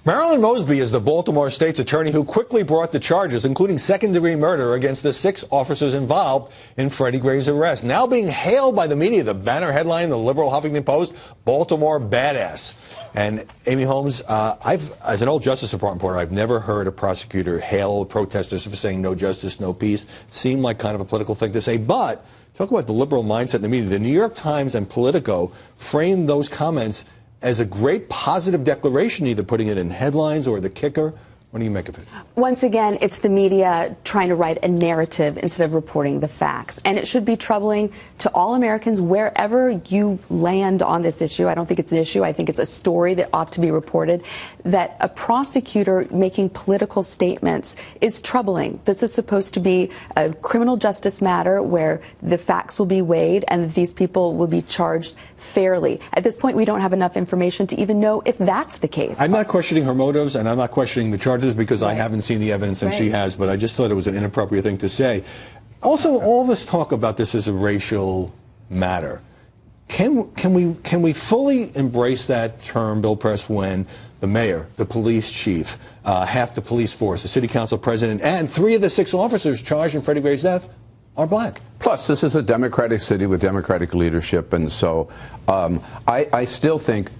Marilyn Mosby is the Baltimore state's attorney who quickly brought the charges, including second-degree murder, against the 6 officers involved in Freddie Gray's arrest. Now being hailed by the media, the banner headline in the liberal Huffington Post, Baltimore Badass. And Amy Holmes, as an old Justice Department reporter, I've never heard a prosecutor hail protesters for saying no justice, no peace. Seemed like kind of a political thing to say, but talk about the liberal mindset in the media. The New York Times and Politico framed those comments as a great positive declaration, either putting it in headlines or the kicker. What do you make of it? Once again, it's the media trying to write a narrative instead of reporting the facts. And it should be troubling to all Americans wherever you land on this issue. I don't think it's an issue. I think it's a story that ought to be reported. That a prosecutor making political statements is troubling. This is supposed to be a criminal justice matter where the facts will be weighed and these people will be charged fairly. At this point, we don't have enough information to even know if that's the case. I'm not questioning her motives, and I'm not questioning the charges because I haven't seen the evidence and she has, but I just thought it was an inappropriate thing to say. Also, all this talk about this as a racial matter, can we fully embrace that term, Bill Press, when the mayor, the police chief, half the police force, the city council president, and 3 of the 6 officers charged in Freddie Gray's death are black? Plus, this is a Democratic city with Democratic leadership, and so I still think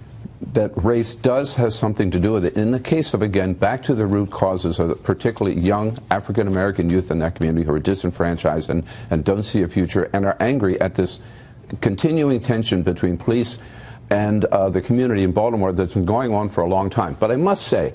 that race has something to do with it. In the case of, again, back to the root causes of particularly young African-American youth in that community who are disenfranchised and don't see a future and are angry at this continuing tension between police and the community in Baltimore that's been going on for a long time. But I must say,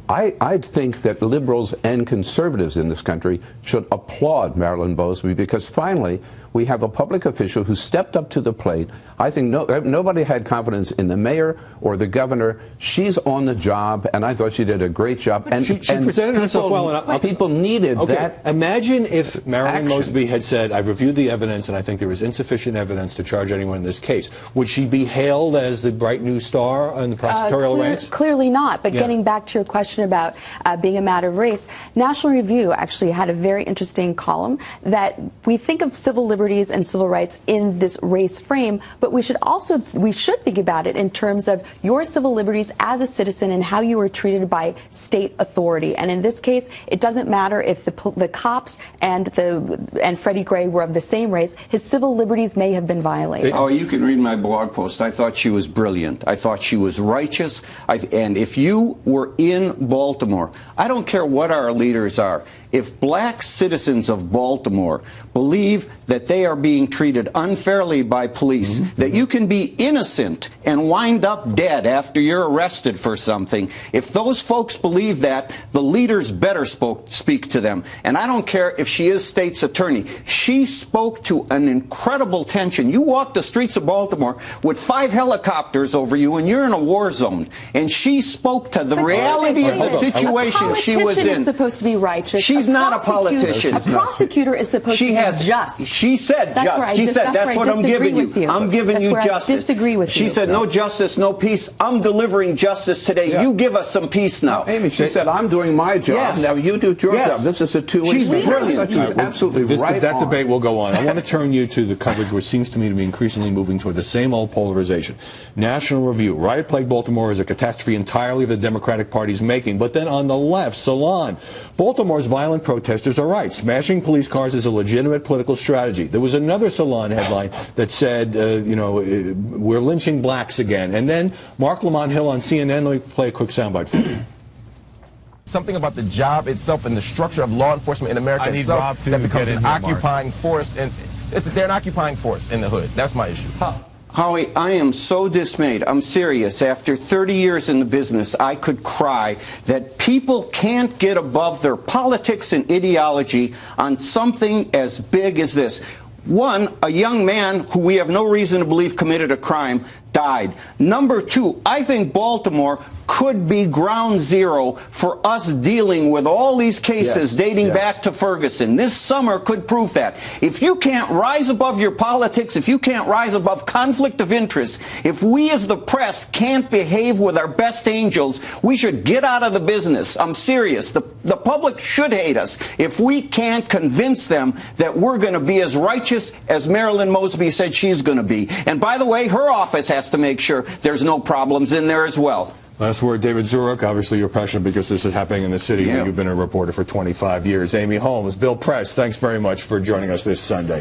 I think that liberals and conservatives in this country should applaud Marilyn Mosby because finally we have a public official who stepped up to the plate. I think nobody had confidence in the mayor or the governor. She's on the job, and I thought she did a great job. And she presented herself well. And people needed that. Imagine if Marilyn Mosby had said, I've reviewed the evidence, and I think there is insufficient evidence to charge anyone in this case. Would she be hailed as the bright new star in the prosecutorial ranks? Clearly not. But getting back to your question about being a matter of race, National Review actually had a very interesting column that we think of civil liberties and civil rights in this race frame, but we should think about it in terms of your civil liberties as a citizen and how you are treated by state authority. And in this case, it doesn't matter if the cops and Freddie Gray were of the same race. His civil liberties may have been violated. Oh, you can read my blog post. I thought she was brilliant. I thought she was righteous. And if you were in Baltimore, I don't care what our leaders are. If black citizens of Baltimore believe that they are being treated unfairly by police, that you can be innocent and wind up dead after you're arrested for something, if those folks believe that, the leaders better speak to them. And I don't care if she is state's attorney. She spoke to an incredible tension. You walk the streets of Baltimore with 5 helicopters over you and you're in a war zone. And she spoke to the reality of the situation she was in. A politician is supposed to be righteous. She's not a politician. A prosecutor is supposed to be just. She said just. She said that's what I'm giving you. I'm giving you justice. I disagree with you. She said no justice, no peace. I'm delivering justice today. You give us some peace now. Amy, she said I'm doing my job. Yes. Now you do your job. This is a two-way. She's brilliant. She's absolutely right. That debate will go on. I want to turn you to the coverage, which seems to me to be increasingly moving toward the same old polarization. National Review: riot plague Baltimore is a catastrophe entirely the Democratic Party's making. But then on the left, Salon: Baltimore's violent protesters are right. Smashing police cars is a legitimate political strategy. There was another Salon headline that said, we're lynching blacks again. And then Mark Lamont Hill on CNN. Let me play a quick soundbite for you. Something about the job itself and the structure of law enforcement in America itself that becomes an occupying force. And they're an occupying force in the hood. That's my issue. Howie, I am so dismayed. I'm serious. After 30 years in the business, I could cry that people can't get above their politics and ideology on something as big as this. One, a young man who we have no reason to believe committed a crime died. Number 2, I think Baltimore could be ground zero for us dealing with all these cases dating back to Ferguson. This summer could prove that. If you can't rise above your politics, if you can't rise above conflict of interest, if we as the press can't behave with our best angels, we should get out of the business. I'm serious. The public should hate us if we can't convince them that we're going to be as righteous as Marilyn Mosby said she's going to be. And by the way, her office has to make sure there's no problems in there as well. Last word, David Zurich. Obviously, you're passionate because this is happening in the city where you've been a reporter for 25 years. Amy Holmes, Bill Press, thanks very much for joining us this Sunday.